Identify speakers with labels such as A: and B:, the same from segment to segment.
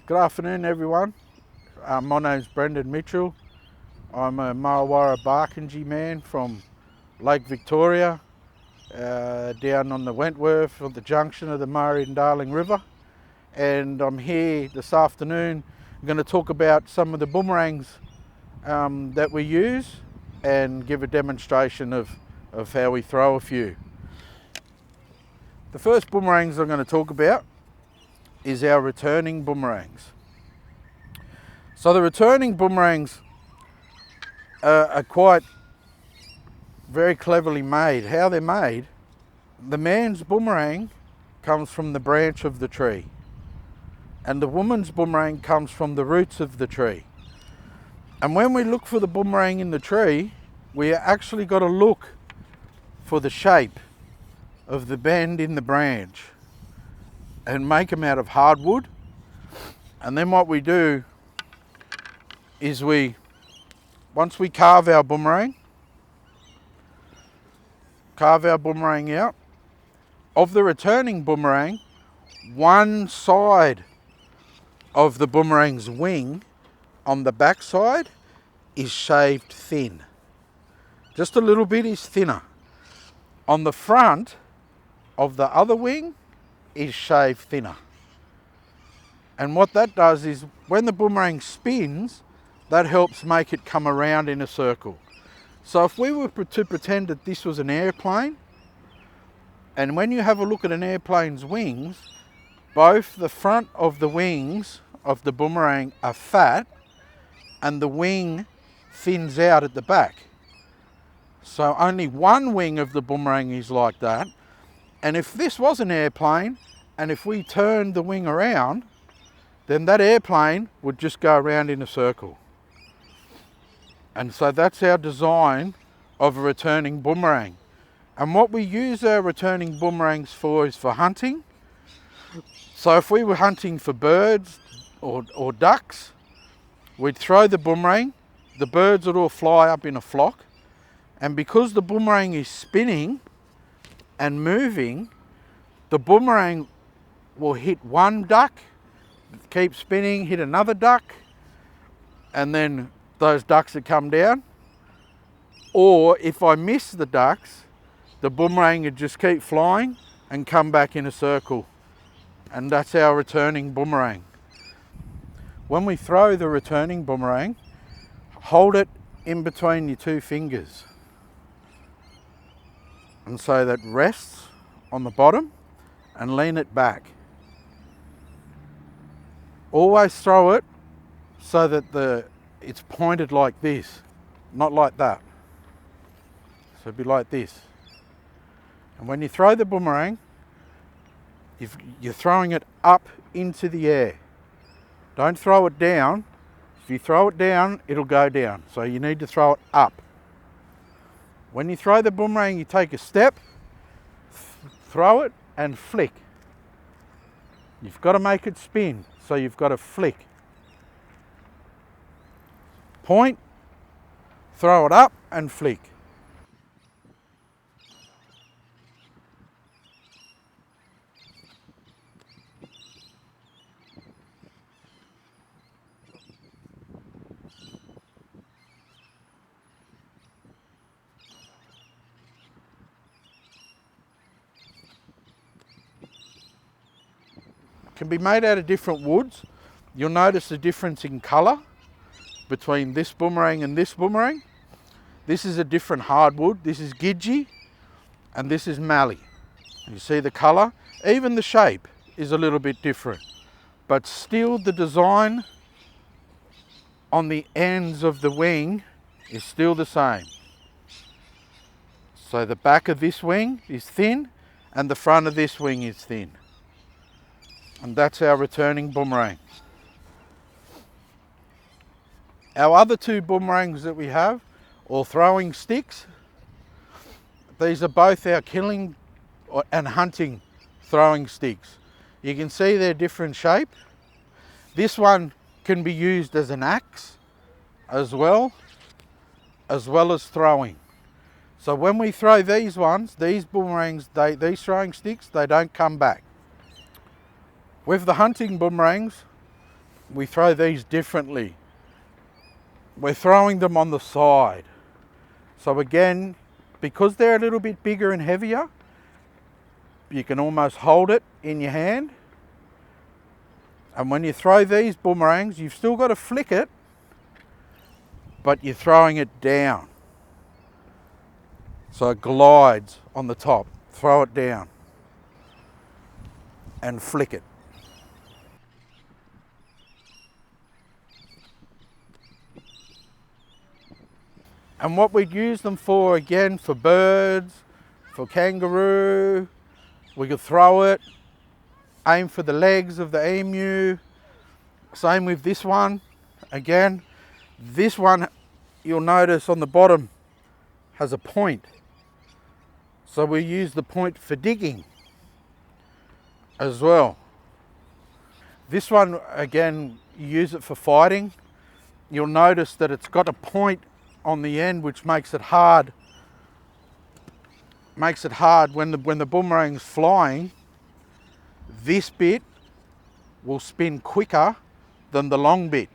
A: Good afternoon, everyone. My name's Brendan Mitchell. I'm a Marrawarra Barkindji man from Lake Victoria, down on the Wentworth at the junction of the Murray and Darling River. And I'm here this afternoon. I'm going to talk about some of the boomerangs that we use and give a demonstration of how we throw a few. The first boomerangs I'm going to talk about is our returning boomerangs. So the returning boomerangs are quite very cleverly made. How they're made, the man's boomerang comes from the branch of the tree and the woman's boomerang comes from the roots of the tree. And when we look for the boomerang in the tree, we actually got to look for the shape of the bend in the branch and make them out of hardwood. And then what we do is once we carve our boomerang out, of the returning boomerang, one side of the boomerang's wing on the back side is shaved thin. Just a little bit is thinner. On the front of the other wing is shaved thinner. And what that does is when the boomerang spins, that helps make it come around in a circle. So if we were to pretend that this was an airplane, and when you have a look at an airplane's wings, both the front of the wings of the boomerang are fat and the wing thins out at the back. So only one wing of the boomerang is like that. And if this was an airplane, and if we turned the wing around, then that airplane would just go around in a circle. And so that's our design of a returning boomerang. And what we use our returning boomerangs for is for hunting. So if we were hunting for birds or ducks, we'd throw the boomerang, the birds would all fly up in a flock. And because the boomerang is spinning and moving, the boomerang will hit one duck, keep spinning, hit another duck, and then those ducks would come down. Or if I miss the ducks, the boomerang would just keep flying and come back in a circle. And that's our returning boomerang. When we throw the returning boomerang, hold it in between your two fingers. And so that rests on the bottom and lean it back. Always throw it so that it's pointed like this, not like that. So it'd be like this. And when you throw the boomerang, you're throwing it up into the air. Don't throw it down. If you throw it down, it'll go down. So you need to throw it up. When you throw the boomerang, you take a step, throw it and flick. You've got to make it spin, so you've got to flick. Point, throw it up and flick. Can be made out of different woods. You'll notice the difference in colour between this boomerang and this boomerang. This is a different hardwood. This is gidgee and this is mallee. You see the colour? Even the shape is a little bit different, but still the design on the ends of the wing is still the same. So the back of this wing is thin and the front of this wing is thin. And that's our returning boomerang. Our other two boomerangs that we have, or throwing sticks, These are both our killing and hunting throwing sticks. You can see they're different shape. This one can be used as an axe as well as throwing. So when we throw these ones, these boomerangs, these throwing sticks, they don't come back. With the hunting boomerangs, we throw these differently. We're throwing them on the side. So again, because they're a little bit bigger and heavier, you can almost hold it in your hand. And when you throw these boomerangs, you've still got to flick it, but you're throwing it down. So it glides on the top. Throw it down and flick it. And what we'd use them for, again, for birds, for kangaroo, we could throw it, aim for the legs of the emu. Same with this one. Again, this one, you'll notice on the bottom, has a point. So we use the point for digging as well. This one, again, you use it for fighting. You'll notice that it's got a point on the end, which makes it hard. Makes it hard when the boomerang's flying. This bit will spin quicker than the long bit,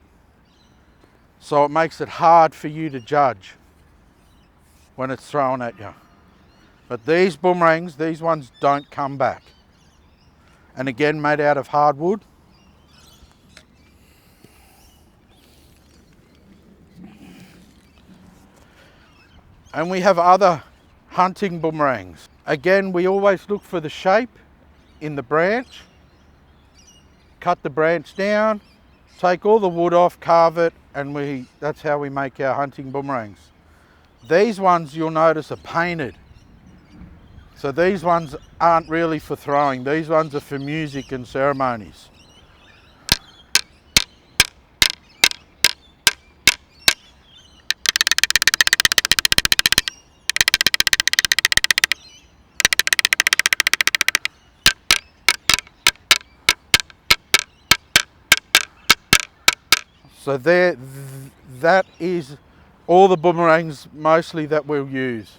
A: so it makes it hard for you to judge when it's thrown at you. But these boomerangs, these ones don't come back. And again, made out of hardwood. And we have other hunting boomerangs. Again, we always look for the shape in the branch. Cut the branch down, take all the wood off, carve it, and that's how we make our hunting boomerangs. These ones, you'll notice, are painted. So these ones aren't really for throwing. These ones are for music and ceremonies. So that is all the boomerangs mostly that we'll use.